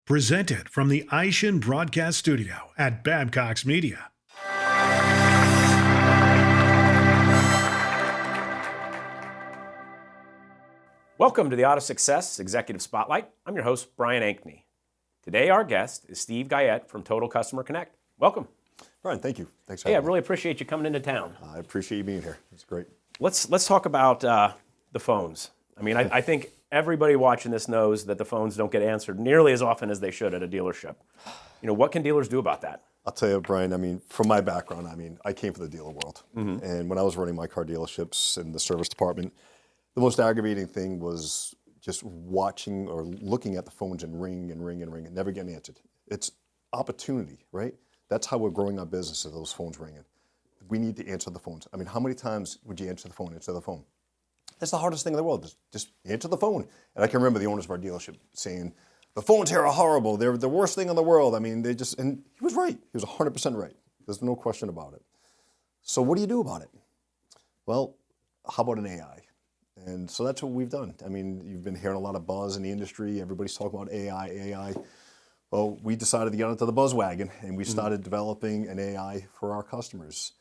Presented from the Aishin Broadcast Studio at Babcock's Media. Welcome to the AutoSuccess Executive Spotlight. I'm your host, Brian Ankney. Today, our guest is Steve Guyette from Total Customer Connect. Welcome. Brian, thank you. Thanks for Hey, I having me. really appreciate you coming into town. I appreciate you being here. It's great. Let's talk about the phones. I mean, I think everybody watching this knows that the phones don't get answered nearly as often as they should at a dealership. You know, what can dealers do about that? I'll tell you, Brian, I mean, from my background, I came from the dealer world. And when I was running my car dealerships in the service department, the most aggravating thing was just watching or looking at the phones and ring and ring and ring and never getting answered. It's opportunity, right? That's how we're growing our business, is those phones ringing. We need to answer the phones. I mean, how many times would you answer the phone? That's the hardest thing in the world, just answer the phone. And I can remember the owners of our dealership saying, the phones here are horrible. They're the worst thing in the world. I mean, and he was right. He was 100% right. There's no question about it. So what do you do about it? Well, how about an AI? And so that's what we've done. I mean, you've been hearing a lot of buzz in the industry. Everybody's talking about AI. Well, we decided to get onto the buzz wagon, and we started developing an AI for our customers.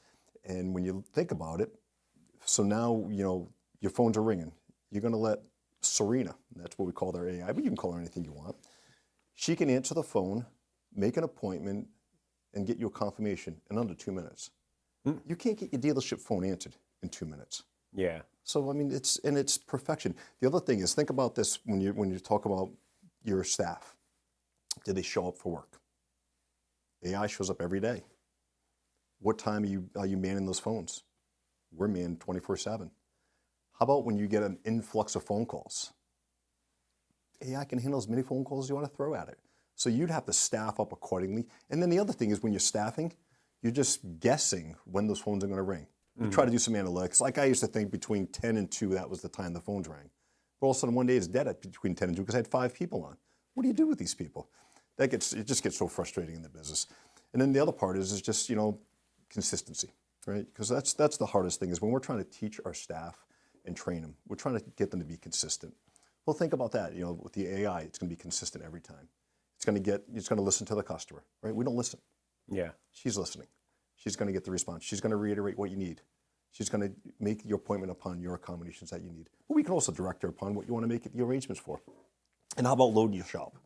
And when you think about it, so now, you know, your phones are ringing. You're going to let Serena, that's what we call their AI, but you can call her anything you want. She can answer the phone, make an appointment, and get you a confirmation in under 2 minutes. You can't get your dealership phone answered in 2 minutes. Yeah. So, I mean, it's perfection. The other thing is, think about this when you talk about your staff. Do they show up for work? AI shows up every day. What time are you manning those phones? We're manned 24/7. How about when you get an influx of phone calls? AI can handle as many phone calls as you want to throw at it. So you'd have to staff up accordingly. And then the other thing is, when you're staffing, you're just guessing when those phones are going to ring. You try to do some analytics. Like I used to think between 10 and 2, that was the time the phones rang. But all of a sudden one day it's dead at between 10 and 2 because I had 5 people on. What do you do with these people? It just gets so frustrating in the business. And then the other part is just, you know, consistency, right? Because that's the hardest thing, is when we're trying to teach our staff and train them, we're trying to get them to be consistent. Well, think about that. You know, with the AI, it's going to be consistent every time. It's going to listen to the customer, right? We don't listen. Yeah. She's listening. She's going to get the response. She's going to reiterate what you need. She's going to make your appointment upon your accommodations that you need. But we can also direct her upon what you want to make the arrangements for. And how about loading your shop?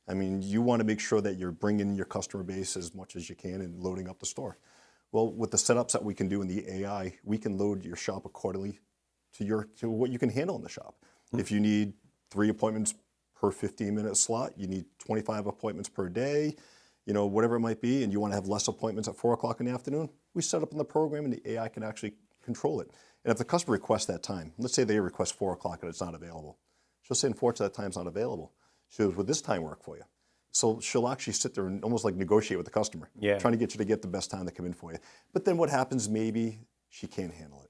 I mean, you want to make sure that you're bringing your customer base as much as you can and loading up the store. Well, with the setups that we can do in the AI, we can load your shop accordingly to what you can handle in the shop. If you need 3 appointments per 15-minute slot, you need 25 appointments per day, you know, whatever it might be, and you want to have less appointments at 4 o'clock in the afternoon, we set up in the program and the AI can actually control it. And if the customer requests that time, let's say they request 4 o'clock and it's not available, she'll say, unfortunately, that time's not available. She goes, would this time work for you? So she'll actually sit there and almost like negotiate with the customer, trying to get you to get the best time to come in for you. But then what happens, maybe she can't handle it.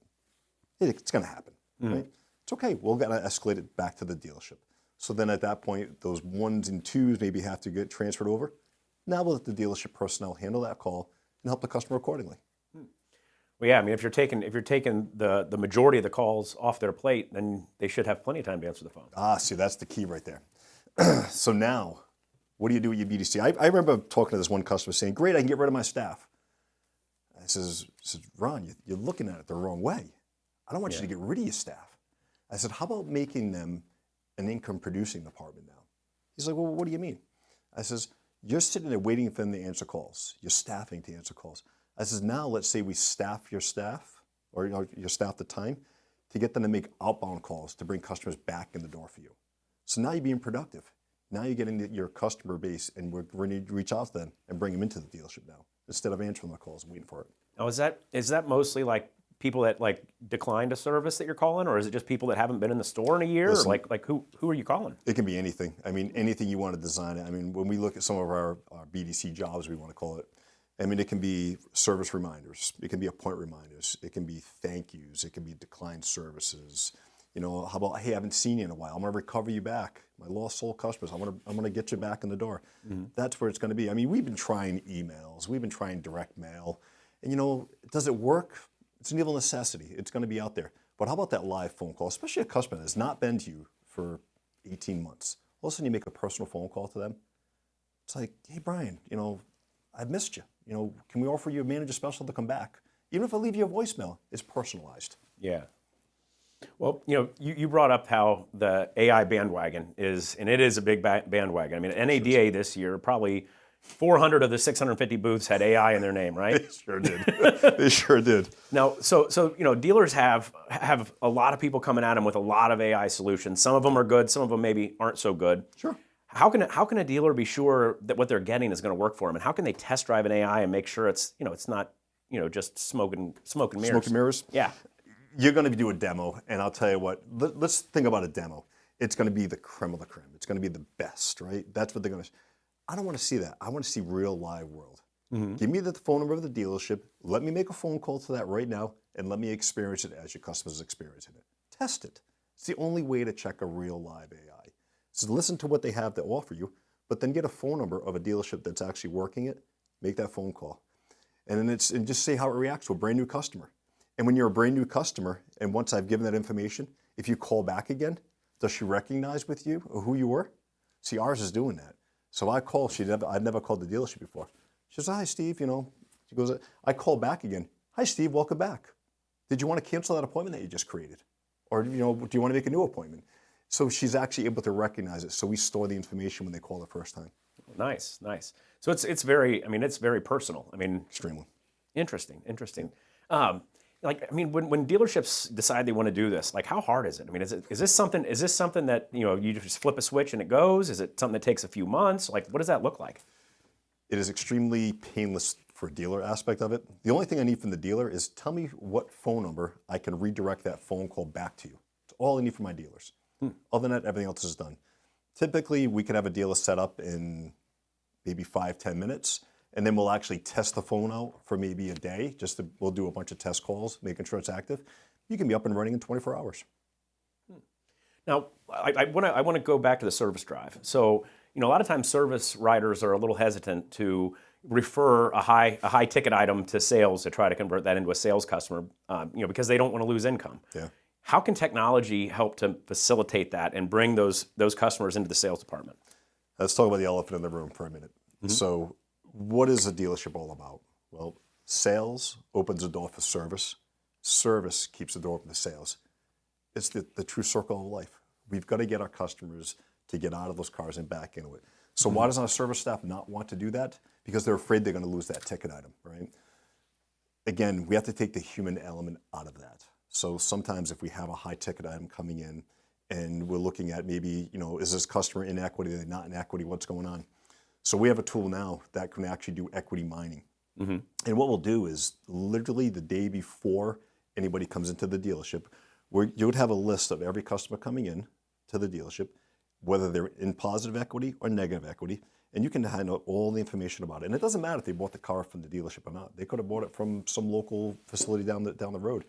It's going to happen, right? It's okay. We're going to escalate it back to the dealership. So then at that point, those 1s and 2s maybe have to get transferred over. Now we'll let the dealership personnel handle that call and help the customer accordingly. Well, yeah. I mean, if you're taking the majority of the calls off their plate, then they should have plenty of time to answer the phone. See, that's the key right there. So now, what do you do with your BDC? I remember talking to this one customer saying, great, I can get rid of my staff. I says, Ron, you're looking at it the wrong way. I don't want you to get rid of your staff. I said, how about making them an income producing department now? He's like, well, what do you mean? I says, you're sitting there waiting for them to answer calls. You're staffing to answer calls. I says, now let's say we staff your staff, or your staff the time, to get them to make outbound calls to bring customers back in the door for you. So now you're being productive. Now you're getting your customer base, and we're going to reach out to them and bring them into the dealership now, instead of answering the calls and waiting for it. Now, is that mostly like people that like declined a service that you're calling, or is it just people that haven't been in the store in a year? Listen, or like who are you calling? It can be anything. I mean, anything you want to design it. I mean, when we look at some of our BDC jobs, we want to call it, I mean, it can be service reminders. It can be appointment reminders. It can be thank yous. It can be declined services. You know, how about, hey, I haven't seen you in a while. I'm going to recover you back. My lost soul customers, I'm going to get you back in the door. That's where it's going to be. I mean, we've been trying emails. We've been trying direct mail. And, you know, does it work? It's an evil necessity. It's going to be out there. But how about that live phone call, especially a customer that has not been to you for 18 months? All of a sudden you make a personal phone call to them. It's like, hey, Brian, I've missed you. Can we offer you a manager special to come back? Even if I leave you a voicemail, it's personalized. Yeah. Well, you brought up how the AI bandwagon is, and it is a big bandwagon. I mean, NADA this year, probably 400 of the 650 booths had AI in their name, right? They sure did. They sure did. Now, so dealers have a lot of people coming at them with a lot of AI solutions. Some of them are good, some of them maybe aren't so good. Sure. How can a dealer be sure that what they're getting is going to work for them, and how can they test drive an AI and make sure it's not just smoke and mirrors? Smoke and mirrors? Yeah. You're going to do a demo, and I'll tell you what, let's think about a demo. It's going to be the creme of the creme. It's going to be the best, right? That's what they're going to. I don't want to see that. I want to see real live world. Give me the phone number of the dealership. Let me make a phone call to that right now, and let me experience it as your customer's experiencing it. Test it. It's the only way to check a real live AI. So listen to what they have to offer you, but then get a phone number of a dealership that's actually working it. Make that phone call, and then just see how it reacts to a brand new customer. And when you're a brand new customer, and once I've given that information, if you call back again, does she recognize with you who you were? See, ours is doing that. So I call. I'd never called the dealership before. She says, "Hi, Steve." She goes. I call back again. "Hi, Steve. Welcome back. Did you want to cancel that appointment that you just created, or do you want to make a new appointment?" So she's actually able to recognize it. So we store the information when they call the first time. Nice. So it's very personal. Extremely interesting. When dealerships decide they want to do this, like how hard is it? Is this something that you just flip a switch and it goes? Is it something that takes a few months? Like, what does that look like? It is extremely painless for a dealer aspect of it. The only thing I need from the dealer is tell me what phone number I can redirect that phone call back to you. It's all I need from my dealers. Other than that, everything else is done. Typically, we can have a dealer set up in maybe 5-10 minutes, and then we'll actually test the phone out for maybe a day. We'll do a bunch of test calls, making sure it's active. You can be up and running in 24 hours. Now, I want to go back to the service drive. So, a lot of times service writers are a little hesitant to refer a high ticket item to sales to try to convert that into a sales customer, because they don't want to lose income. Yeah. How can technology help to facilitate that and bring those customers into the sales department? Let's talk about the elephant in the room for a minute. So what is a dealership all about? Well, sales opens the door for service. Service keeps the door open to sales. It's the true circle of life. We've got to get our customers to get out of those cars and back into it. So why does our service staff not want to do that? Because they're afraid they're going to lose that ticket item, right? Again, we have to take the human element out of that. So sometimes if we have a high ticket item coming in and we're looking at maybe, is this customer in equity, are they not in equity, what's going on? So we have a tool now that can actually do equity mining. And what we'll do is literally the day before anybody comes into the dealership, you would have a list of every customer coming in to the dealership, whether they're in positive equity or negative equity, and you can find out all the information about it. And it doesn't matter if they bought the car from the dealership or not. They could have bought it from some local facility down the road.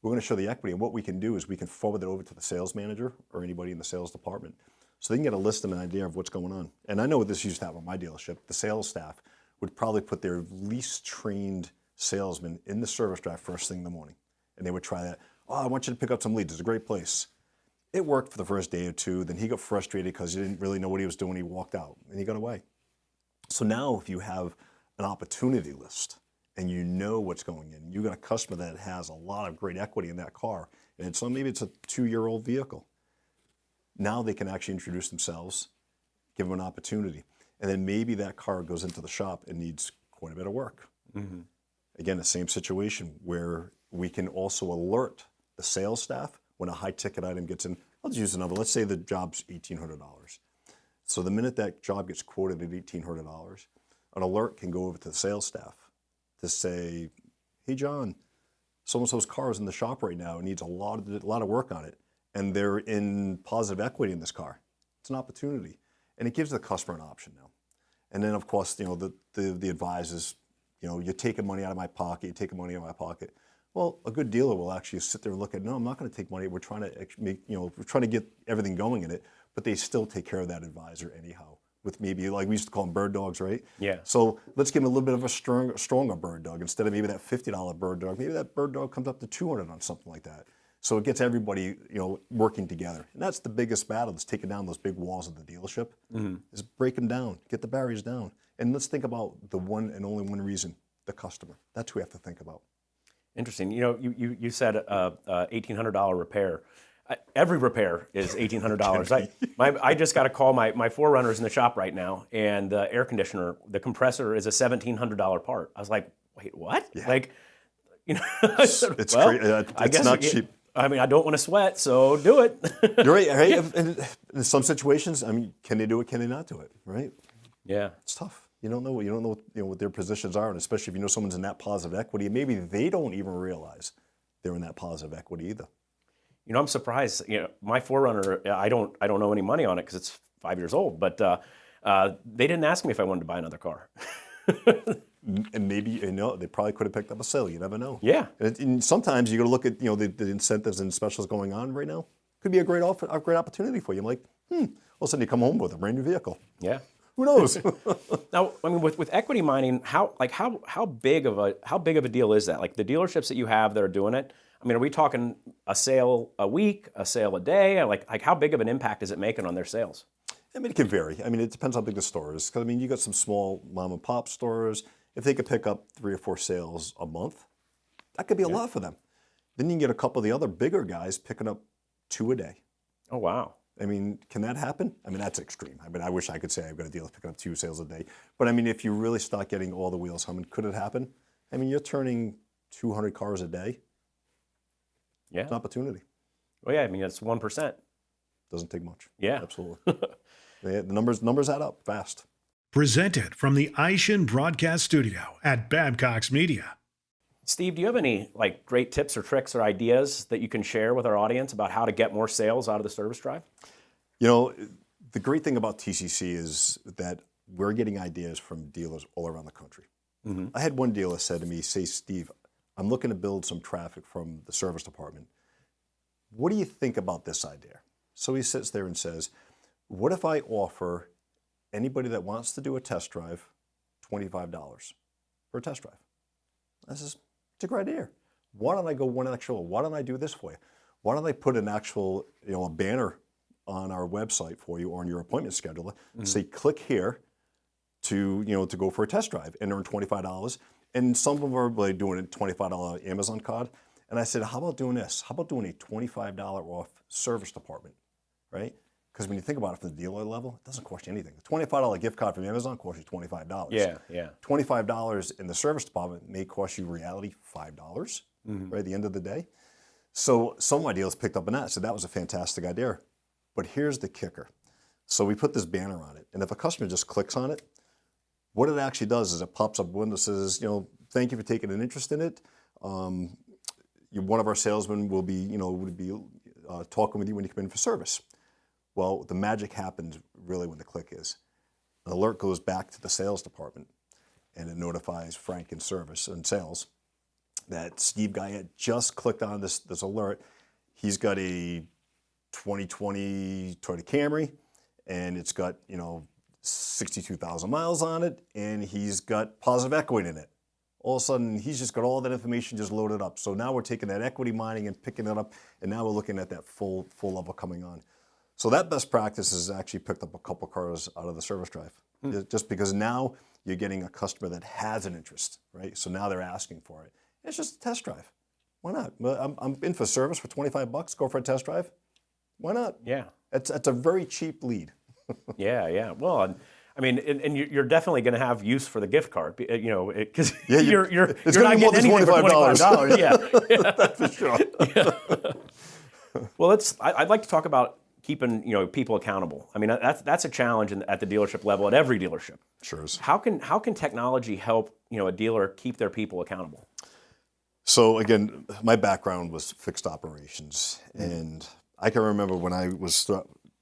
We're going to show the equity, and what we can do is we can forward it over to the sales manager or anybody in the sales department, so they can get a list and an idea of what's going on. And I know what this used to happen at my dealership. The sales staff would probably put their least trained salesman in the service drive first thing in the morning, and they would try that. "Oh, I want you to pick up some leads. It's a great place." It worked for the first day or two. Then he got frustrated because he didn't really know what he was doing. He walked out, and he got away. So now if you have an opportunity list, and you know what's going in, you got a customer that has a lot of great equity in that car, and maybe it's a 2-year-old vehicle. Now they can actually introduce themselves, give them an opportunity, and then maybe that car goes into the shop and needs quite a bit of work. Again, the same situation where we can also alert the sales staff when a high ticket item gets in. I'll just use a number. Let's say the job's $1,800. So the minute that job gets quoted at $1,800, an alert can go over to the sales staff to say, "Hey, John, so-and-so's car is in the shop right now. It needs a lot of work on it, and they're in positive equity in this car. It's an opportunity." And it gives the customer an option now. And then, of course, the advisors, you're taking money out of my pocket, you're taking money out of my pocket. Well, a good dealer will actually sit there and look at, no, I'm not going to take money. We're trying to get everything going in it, but they still take care of that advisor anyhow. With maybe, like we used to call them bird dogs, right? Yeah. So let's give them a little bit of a stronger bird dog. Instead of maybe that $50 bird dog, maybe that bird dog comes up to $200 on something like that. So it gets everybody, working together. And that's the biggest battle, is taking down those big walls of the dealership, is break them down, get the barriers down. And let's think about the one and only one reason, the customer. That's who we have to think about. Interesting. You said $1,800 repair. Every repair is $1,800. I just got a call. My 4Runner's in the shop right now, and the air conditioner, the compressor, is a $1,700 part. I was like, wait, what? Yeah. Like, I said, It's well, crazy. I It's guess not cheap. I mean, I don't want to sweat, so do it. You're right. And in some situations, can they do it? Can they not do it? Right? Yeah. It's tough. You don't know what their positions are, and especially if you know someone's in that positive equity, maybe they don't even realize they're in that positive equity either. I'm surprised. My 4Runner, I don't know any money on it because it's 5 years old. But they didn't ask me if I wanted to buy another car. And maybe they probably could have picked up a sale. You never know. Yeah. And sometimes you got to look at the incentives and specials going on right now. Could be a great opportunity for you. I'm like, all of a sudden you come home with a brand new vehicle. Yeah. Who knows? Now, I mean, with equity mining, how big of a deal is that? Like the dealerships that you have that are doing it. I mean, are we talking a sale a week, a sale a day? Like how big of an impact is it making on their sales? I mean, it can vary. I mean, it depends how big the store is. Because you got some small mom and pop stores. If they could pick up 3 or 4 sales a month, that could be a lot for them. Then you can get a couple of the other bigger guys picking up 2 a day. Oh, wow. I mean, can that happen? I mean, that's extreme. I mean, I wish I could say I've got a dealer picking up 2 sales a day. But I mean, if you really start getting all the wheels humming, could it happen? I mean, you're turning 200 cars a day. Yeah. It's an opportunity. Well, yeah, I mean, it's 1%. Doesn't take much. Yeah. Absolutely. The numbers add up fast. Presented from the Aishin Broadcast Studio at Babcock's Media. Steve, do you have any great tips or tricks or ideas that you can share with our audience about how to get more sales out of the service drive? The great thing about TCC is that we're getting ideas from dealers all around the country. Mm-hmm. I had one dealer said to me, Steve, I'm looking to build some traffic from the service department. What do you think about this idea? So he sits there and says, what if I offer anybody that wants to do a test drive $25 for a test drive? I says, it's a great idea. Why don't I go one extra? Why don't I do this for you? Why don't I put an actual, a banner on our website for you or on your appointment scheduler? Say, click here to go for a test drive and earn $25. And some of them are doing a $25 Amazon card. And I said, how about doing this? How about doing a $25 off service department, right? Because when you think about it from the dealer level, it doesn't cost you anything. A $25 gift card from Amazon costs you $25. Yeah. $25 in the service department may cost you reality $5, right at the end of the day. So some of my dealers picked up on that, so that was a fantastic idea. But here's the kicker. So we put this banner on it, and if a customer just clicks on it, what it actually does is it pops up a window that says, thank you for taking an interest in it. One of our salesmen will be, talking with you when you come in for service. Well, the magic happens really when the click is. An alert goes back to the sales department, and it notifies Frank in service and sales that Steve Guyette just clicked on this alert. He's got a 2020 Toyota Camry, and it's got 62,000 miles on it, and he's got positive equity in it. All of a sudden, he's just got all that information just loaded up. So now we're taking that equity mining and picking it up, and now we're looking at that full level coming on. So that best practice has actually picked up a couple cars out of the service drive, just because now you're getting a customer that has an interest, right? So now they're asking for it. It's just a test drive. Why not? I'm in for service for $25. Go for a test drive. Why not? Yeah. It's a very cheap lead. Yeah. Well, I mean, and you're definitely going to have use for the gift card, because you're it's not more getting than anything for $25. Yeah. That's for sure. Yeah. Well, I'd like to talk about keeping people accountable. I mean, that's a challenge at the dealership level, at every dealership. Sure is. How can technology help a dealer keep their people accountable? So again, my background was fixed operations, and I can remember when I was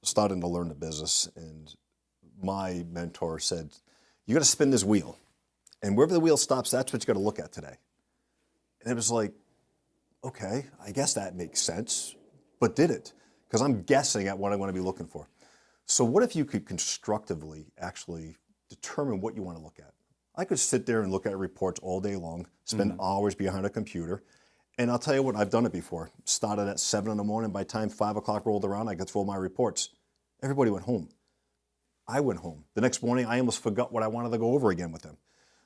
starting to learn the business, and my mentor said, you got to spin this wheel, and wherever the wheel stops, that's what you got to look at today. And it was like, okay, I guess that makes sense, but did it? Because I'm guessing at what I want to be looking for. So what if you could constructively actually determine what you want to look at? I could sit there and look at reports all day long, spend hours behind a computer, And I'll tell you what, I've done it before. Started at 7 in the morning. By the time 5 o'clock rolled around, I could throw my reports. Everybody went home. I went home. The next morning, I almost forgot what I wanted to go over again with them.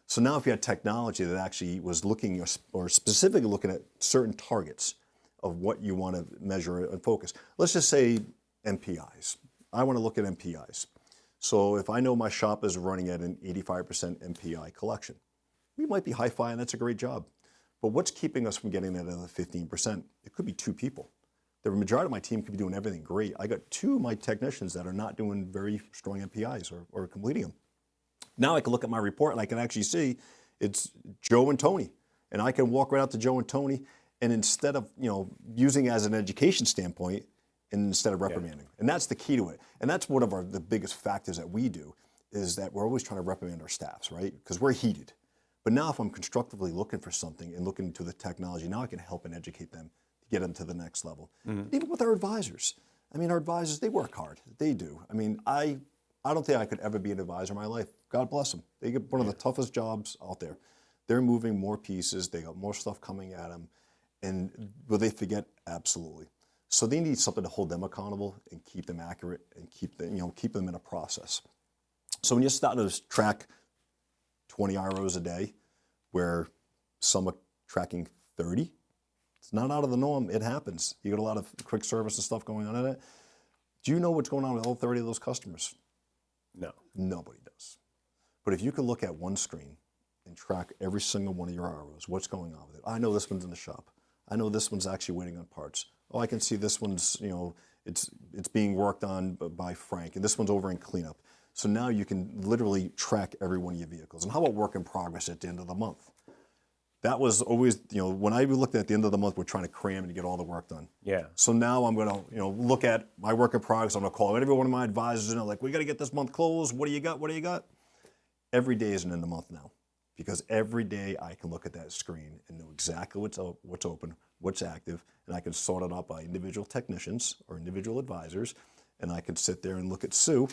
So now if you had technology that actually was looking or specifically looking at certain targets of what you want to measure and focus. Let's just say MPIs. I want to look at MPIs. So if I know my shop is running at an 85% MPI collection, we might be high-fi and that's a great job. But what's keeping us from getting that other 15%? It could be 2 people. The majority of my team could be doing everything great. I got 2 of my technicians that are not doing very strong MPIs or completing them. Now I can look at my report and I can actually see it's Joe and Tony. And I can walk right out to Joe and Tony, and instead of using it as an education standpoint, and instead of reprimanding. And that's the key to it. And that's one of the biggest factors that we do, is that we're always trying to reprimand our staffs, right? Because we're heated. But now if I'm constructively looking for something and looking into the technology, now I can help and educate them to get them to the next level. Even with our advisors. I mean, our advisors, they work hard. They do. I mean, I don't think I could ever be an advisor in my life. God bless them. They get one of the toughest jobs out there. They're moving more pieces. They got more stuff coming at them. And will they forget? Absolutely. So they need something to hold them accountable and keep them accurate and keep them in a process. So when you start to track 20 IROs a day, where some are tracking 30, it's not out of the norm. It happens. You got a lot of quick service and stuff going on in it. Do you know what's going on with all 30 of those customers? No. Nobody does. But if you can look at one screen and track every single one of your IROs, what's going on with it? I know this one's in the shop. I know this one's actually waiting on parts. Oh, I can see this one's, it's being worked on by Frank, and this one's over in cleanup. So now you can literally track every one of your vehicles. And how about work in progress at the end of the month? That was always, when I looked at the end of the month, we're trying to cram and get all the work done. Yeah. So now I'm going to, look at my work in progress. I'm going to call every one of my advisors and like, we got to get this month closed. What do you got? What do you got? Every day is an end of month now, because every day I can look at that screen and know exactly what's open, what's active, and I can sort it out by individual technicians or individual advisors, and I can sit there and look at Sue.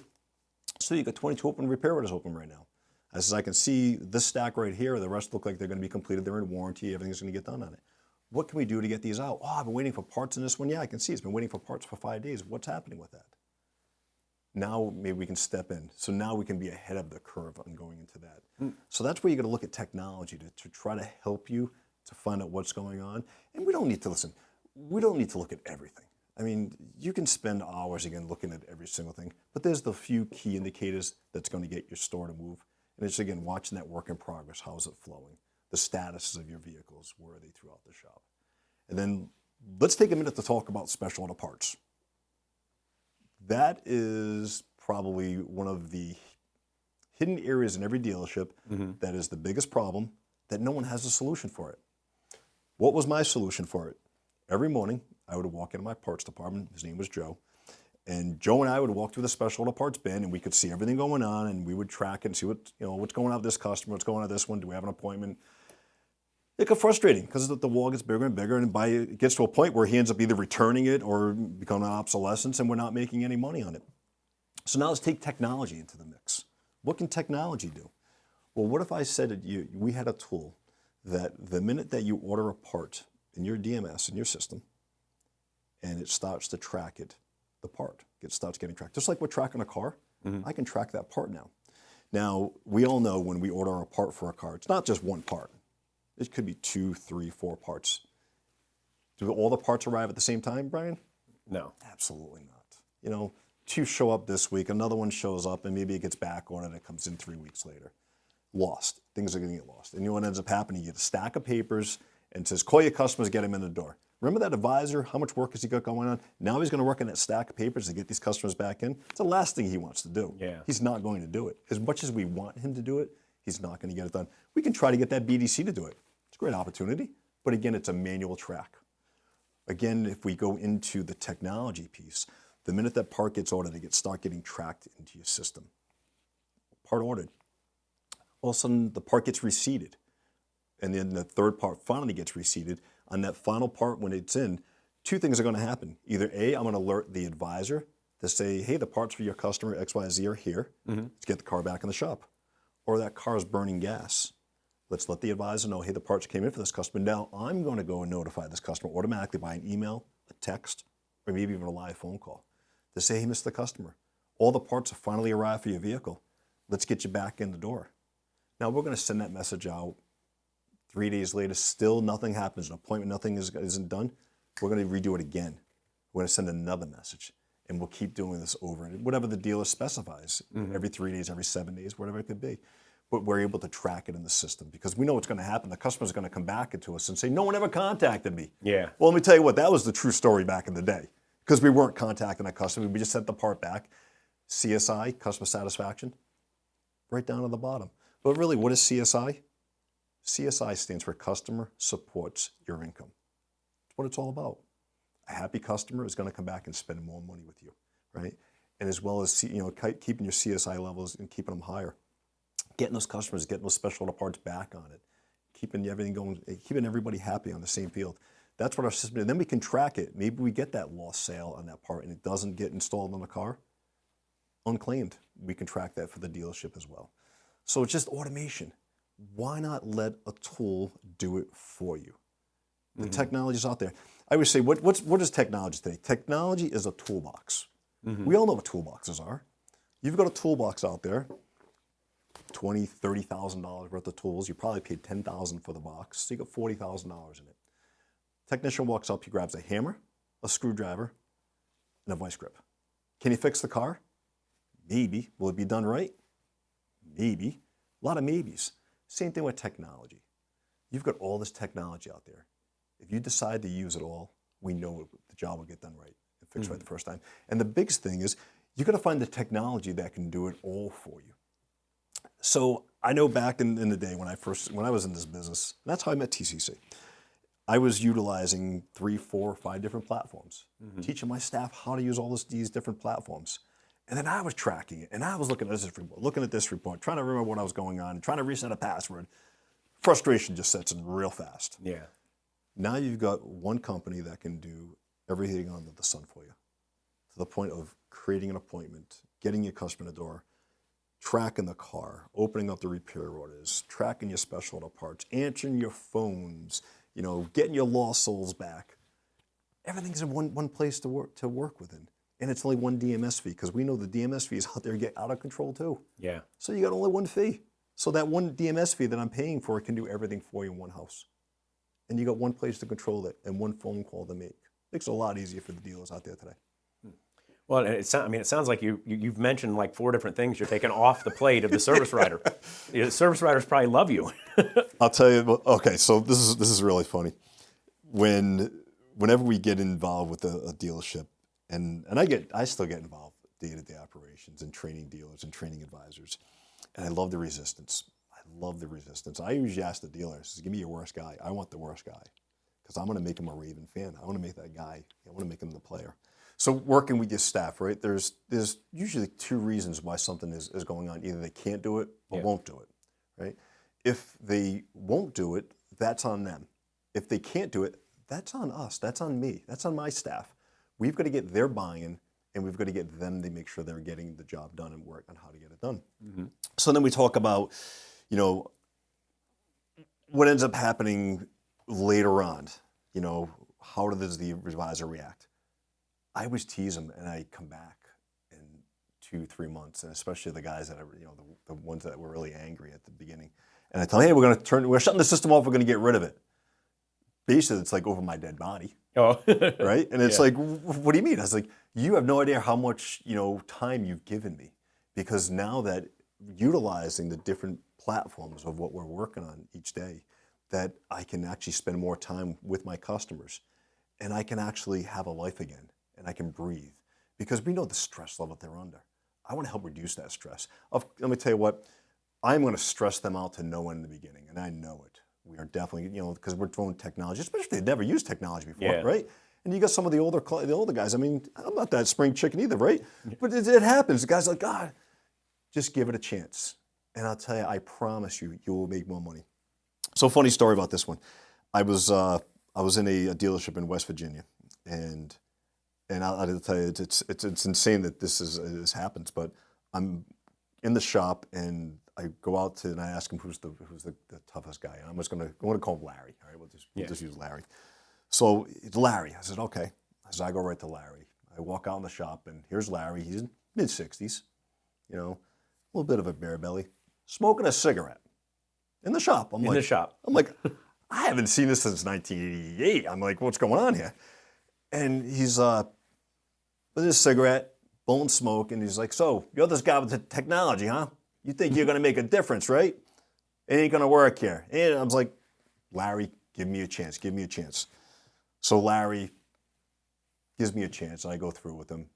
So you got 22 open repair orders open right now. As I can see this stack right here, the rest look like they're going to be completed. They're in warranty. Everything's going to get done on it. What can we do to get these out? Oh, I've been waiting for parts in this one. Yeah, I can see it's been waiting for parts for 5 days. What's happening with that? Now maybe we can step in. So now we can be ahead of the curve on going into that. So that's where you're going to look at technology to try to help you to find out what's going on. And we don't need to look at everything. I mean, you can spend hours again looking at every single thing, but there's the few key indicators that's going to get your store to move. And it's again, watching that work in progress. How is it flowing? The statuses of your vehicles, where are they throughout the shop? And then let's take a minute to talk about special auto parts. That is probably one of the hidden areas in every dealership that is the biggest problem, that no one has a solution for it. What was my solution for it? Every morning, I would walk into my parts department. His name was Joe. And Joe and I would walk through the special auto parts bin, and we could see everything going on, and we would track it and see what's going on with this customer, what's going on with this one, do we have an appointment? It got frustrating because the wall gets bigger and bigger, and it gets to a point where he ends up either returning it or becoming obsolescence, and we're not making any money on it. So now let's take technology into the mix. What can technology do? Well, what if I said that we had a tool that the minute that you order a part in your DMS, in your system, and it starts to track it, the part, it starts getting tracked. Just like we're tracking a car, I can track that part now. Now, we all know when we order a part for a car, it's not just one part. It could be 2, 3, 4 parts. Do all the parts arrive at the same time, Brian? No. Absolutely not. 2 show up this week, another one shows up, and maybe it gets back ordered and it comes in 3 weeks later. Lost. Things are going to get lost. And what ends up happening, you get a stack of papers and it says, call your customers, get them in the door. Remember that advisor? How much work has he got going on? Now he's going to work on that stack of papers to get these customers back in. It's the last thing he wants to do. Yeah. He's not going to do it. As much as we want him to do it, he's not going to get it done. We can try to get that BDC to do it. It's a great opportunity. But again, it's a manual track. Again, if we go into the technology piece, the minute that part gets ordered, it start getting tracked into your system. Part ordered. All of a sudden, the part gets receipted. And then the third part finally gets receipted. On that final part, when it's in, 2 things are going to happen. Either A, I'm going to alert the advisor to say, hey, the parts for your customer XYZ are here. Let's get the car back in the shop. Or that car is burning gas. Let's let the advisor know, hey, the parts came in for this customer. Now I'm going to go and notify this customer automatically by an email, a text, or maybe even a live phone call to say, hey, Mr. Customer, all the parts have finally arrived for your vehicle. Let's get you back in the door. Now we're going to send that message out 3 days later, still nothing happens, an appointment, nothing isn't done. We're going to redo it again. We're going to send another message, and we'll keep doing this over, and whatever the dealer specifies, every 3 days, every 7 days, whatever it could be. But we're able to track it in the system because we know what's going to happen. The customer's going to come back to us and say, no one ever contacted me. Yeah. Well, let me tell you what, that was the true story back in the day because we weren't contacting a customer. We just sent the part back. CSI, customer satisfaction, right down to the bottom. But really, what is CSI? CSI stands for Customer Supports Your Income. That's what it's all about. A happy customer is going to come back and spend more money with you, right? And as well as keeping your CSI levels and keeping them higher, getting those customers, getting those special auto parts back on it, keeping everything going, keeping everybody happy on the same field. That's what our system is. And then we can track it. Maybe we get that lost sale on that part and it doesn't get installed on the car, unclaimed. We can track that for the dealership as well. So it's just automation. Why not let a tool do it for you? The technology's out there. I always say, what is technology today? Technology is a toolbox. We all know what toolboxes are. You've got a toolbox out there, $20,000, $30,000 worth of tools. You probably paid $10,000 for the box, so you got $40,000 in it. Technician walks up, he grabs a hammer, a screwdriver, and a vice grip. Can he fix the car? Maybe. Will it be done right? Maybe. A lot of maybes. Same thing with technology. You've got all this technology out there. If you decide to use it all, we know the job will get done right and fixed right the first time. And the biggest thing is you got to find the technology that can do it all for you. So I know back in the day when I was in this business, and that's how I met TCC. I was utilizing 3, 4, 5 different platforms, teaching my staff how to use all these different platforms. And then I was tracking it, and I was looking at this report, trying to remember what I was going on, trying to reset a password. Frustration just sets in real fast. Yeah. Now you've got one company that can do everything under the sun for you, to the point of creating an appointment, getting your customer in the door, tracking the car, opening up the repair orders, tracking your special auto parts, answering your phones, getting your lost souls back. Everything's in one place to work within. And it's only one DMS fee because we know the DMS fees out there get out of control too. Yeah. So you got only one fee. So that one DMS fee that I'm paying for can do everything for you in one house. And you got one place to control it and one phone call to make. Makes it a lot easier for the dealers out there today. Well, it sounds like you've mentioned like 4 different things you're taking off the plate of the service writer. The service writers probably love you. I'll tell you. Okay, so this is really funny. Whenever we get involved with a dealership, and I still get involved with day-to-day operations and training dealers and training advisors, and I love the resistance. I usually ask the dealer, give me your worst guy. I want the worst guy because I'm going to make him a Raven fan. I want to make that guy. I want to make him the player. So working with your staff, right? There's usually 2 reasons why something is going on. Either they can't do it or won't do it, right? If they won't do it, that's on them. If they can't do it, that's on us. That's on me. That's on my staff. We've got to get their buy-in, and we've got to get them to make sure they're getting the job done and work on how to get it done. So then we talk about, what ends up happening later on. How does the advisor react? I always tease them, and I come back in 2-3 months, and especially the guys that are, the ones that were really angry at the beginning. And I tell them, hey, we're shutting the system off. We're going to get rid of it. Basically, it's like over my dead body. Oh. Right? And it's like, what do you mean? I was like, you have no idea how much, time you've given me. Because now that utilizing the different platforms of what we're working on each day, that I can actually spend more time with my customers. And I can actually have a life again. And I can breathe. Because we know the stress level they're under. I want to help reduce that stress. Let me tell you what, I'm going to stress them out to no end in the beginning. And I know it. We are definitely, because we're throwing technology, especially if they've never used technology before, right? And you got some of the older guys. I mean, I'm not that spring chicken either, right? But it happens. The guys are like, God, just give it a chance. And I'll tell you, I promise you, you will make more money. So funny story about this one. I was in a dealership in West Virginia, and I'll tell you, it's insane that this happens. But I'm in the shop, and I go out to and I ask him who's the toughest guy. And I'm going to call him Larry. All right, we'll just use Larry. So it's Larry. I said, okay. So I go right to Larry. I walk out in the shop, and here's Larry. He's in mid-60s, you know, a little bit of a bear belly, smoking a cigarette in the shop. I'm like, I haven't seen this since 1988. I'm like, what's going on here? And he's with his cigarette, blowing smoke, and he's like, so you're this guy with the technology, huh? You think you're going to make a difference, right? It ain't going to work here. And I was like, Larry, give me a chance. Give me a chance. So Larry gives me a chance, and I go through with him.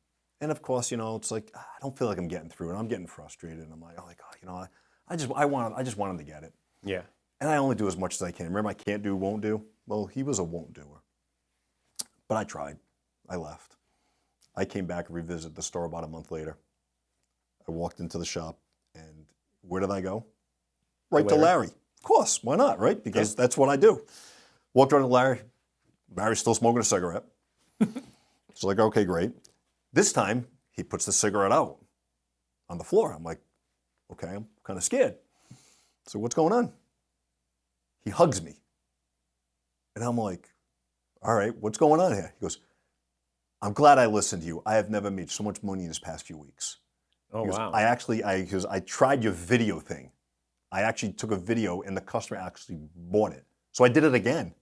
And of course, you know, it's like, I don't feel like I'm getting through, and I'm getting frustrated. And I'm like, oh, you know, I just want him to get it. Yeah. And I only do as much as I can. Remember, I can't do, won't do? Well, he was a won't doer. But I tried. I left. I came back and revisited the store about a month later. I walked into the shop, and where did I go? Right to Larry. Of course, why not, right? Because that's what I do. Walked right to Larry. Larry's still smoking a cigarette. It's like, okay, great. This time, he puts the cigarette out on the floor. I'm like, okay, I'm kind of scared. So what's going on? He hugs me. And I'm like, all right, what's going on here? He goes, I'm glad I listened to you. I have never made so much money in this past few weeks. Oh, wow. I tried your video thing. I actually took a video and the customer actually bought it. So I did it again.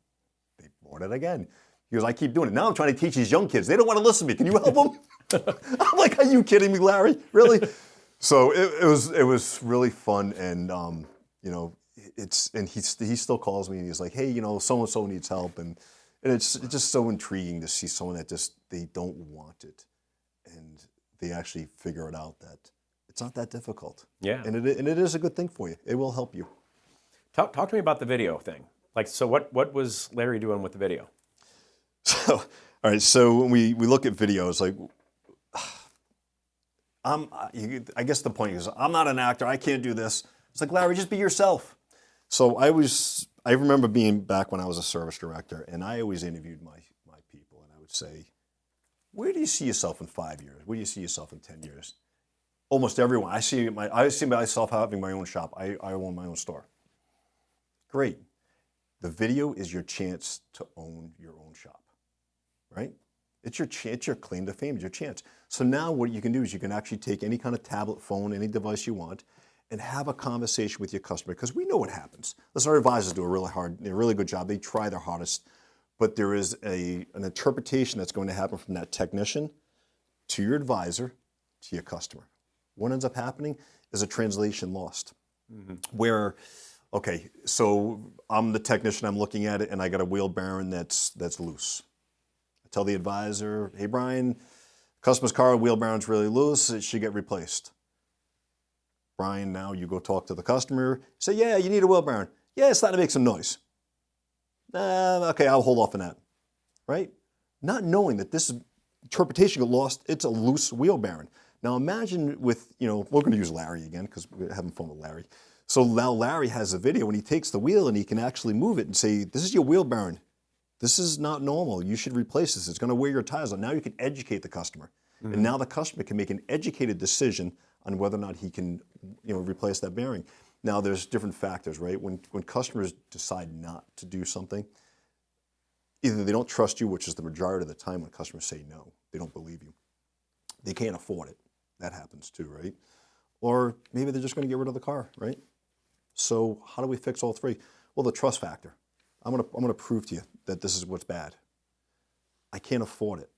They bought it again. He goes, I keep doing it. Now I'm trying to teach these young kids. They don't want to listen to me. Can you help them? I'm like, are you kidding me, Larry? Really? So it was really fun. And, you know, he still calls me and he's like, hey, you know, so-and-so needs help. And it's just so intriguing to see someone that they don't want it. And they actually figure it out that it's not that difficult. Yeah. And it is a good thing for you. It will help you. Talk to me about the video thing. Like, so what was Larry doing with the video? So, all right. So when we look at videos, like, I guess the point is, I'm not an actor. I can't do this. It's like, Larry, just be yourself. So I remember being back when I was a service director, and I always interviewed my people, and I would say, where do you see yourself in 5 years? Where do you see yourself in 10 years? Almost everyone. I see myself having my own shop. I own my own store. Great. The video is your chance to own your own shop, right? It's your claim to fame, it's your chance. So now what you can do is you can actually take any kind of tablet, phone, any device you want, and have a conversation with your customer, because we know what happens. Listen, our advisors do a really good job. They try their hardest, but there is an interpretation that's going to happen from that technician to your advisor to your customer. What ends up happening is a translation lost, where, okay, so I'm the technician, I'm looking at it, and I got a wheel bearing that's loose. I tell the advisor, hey, Brian, customer's car wheel bearing's really loose, it should get replaced. Brian, now you go talk to the customer, say, yeah, you need a wheel bearing. Yeah, it's starting to make some noise. Okay, I'll hold off on that, right? Not knowing that this interpretation got lost, it's a loose wheel bearing. Now imagine with, you know, we're going to use Larry again because we're having fun with Larry. So now Larry has a video and he takes the wheel and he can actually move it and say, this is your wheel bearing. This is not normal. You should replace this. It's going to wear your tires out. Now you can educate the customer. And now the customer can make an educated decision on whether or not he can, you know, replace that bearing. Now there's different factors, right? When customers decide not to do something, either they don't trust you, which is the majority of the time when customers say no, they don't believe you. They can't afford it. That happens too, right? Or maybe they're just going to get rid of the car, right? So how do we fix all three? Well, the trust factor. I'm going to prove to you that this is what's bad. I can't afford it.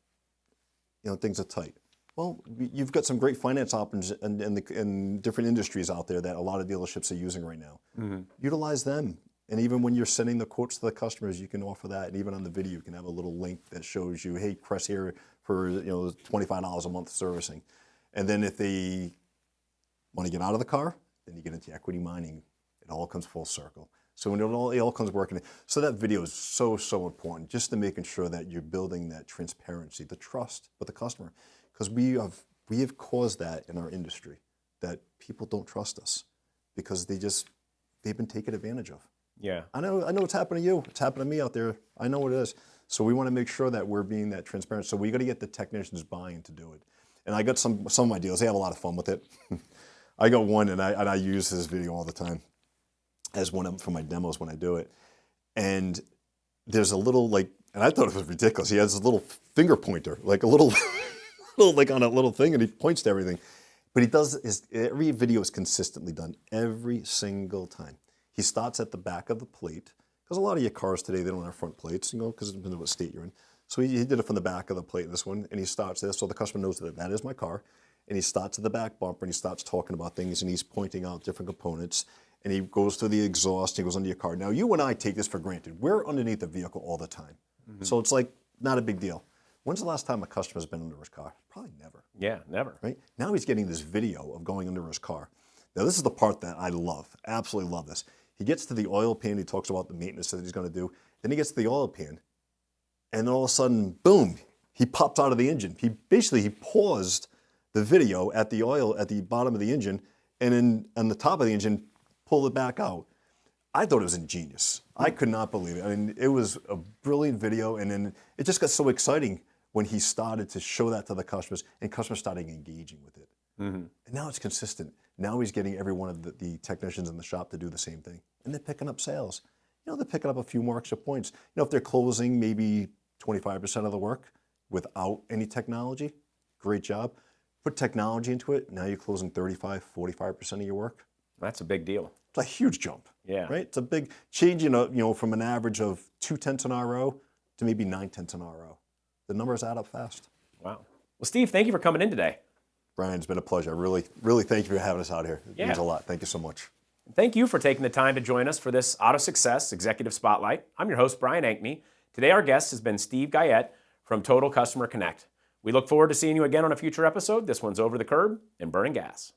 You know, things are tight. Well, you've got some great finance options in different industries out there that a lot of dealerships are using right now. Utilize them. And even when you're sending the quotes to the customers, you can offer that. And even on the video, you can have a little link that shows you, hey, press here for, you know, $25 a month servicing. And then if they want to get out of the car, then you get into equity mining. It all comes full circle. So when it all comes working. So that video is so, so important, just to making sure that you're building that transparency, the trust with the customer. Because we have caused that in our industry, that people don't trust us because they've been taken advantage of. Yeah. I know it's happened to you. It's happened to me out there. I know what it is. So we want to make sure that we're being that transparent. So we got to get the technicians buying to do it. And I got some of my deals. They have a lot of fun with it. I got one, and I use his video all the time as one of for my demos when I do it. And there's a little and I thought it was ridiculous. He has a little finger pointer, like a little, like on a little thing, and he points to everything. But he does every video is consistently done every single time. He starts at the back of the plate, because a lot of your cars today, they don't have front plates, because it depends on what state you're in. So he did it from the back of the plate, this one, and he starts there, so the customer knows that is my car. And he starts at the back bumper, and he starts talking about things, and he's pointing out different components, and he goes through the exhaust, and he goes under your car. Now, you and I take this for granted. We're underneath the vehicle all the time. So it's like, not a big deal. When's the last time a customer's been under his car? Probably never. Yeah, never. Right? Now he's getting this video of going under his car. Now, this is the part that I love, absolutely love this. He gets to the oil pan, he talks about the maintenance that he's going to do. Then he gets to the oil pan, and then all of a sudden, boom, he popped out of the engine. He paused the video at the oil at the bottom of the engine, and then on the top of the engine, pulled it back out. I thought it was ingenious. I could not believe it. I mean, it was a brilliant video, and then it just got so exciting when he started to show that to the customers, and customers started engaging with it. And now it's consistent. Now he's getting every one of the technicians in the shop to do the same thing, and they're picking up sales. They're picking up a few more extra points. If they're closing maybe 25% of the work without any technology, great job. Put technology into it, now you're closing 35, 45% of your work. That's a big deal. It's a huge jump. Yeah. Right? It's a big change, from an average of 0.2 an RO to maybe 0.9 an RO. The numbers add up fast. Wow. Well, Steve, thank you for coming in today. Brian, it's been a pleasure. Really, really thank you for having us out here. It means Yeah. a lot. Thank you so much. Thank you for taking the time to join us for this AutoSuccess Executive Spotlight. I'm your host, Brian Ankney. Today, our guest has been Steve Guyette from Total Customer Connect. We look forward to seeing you again on a future episode. This one's Over the Curb and Burning Gas.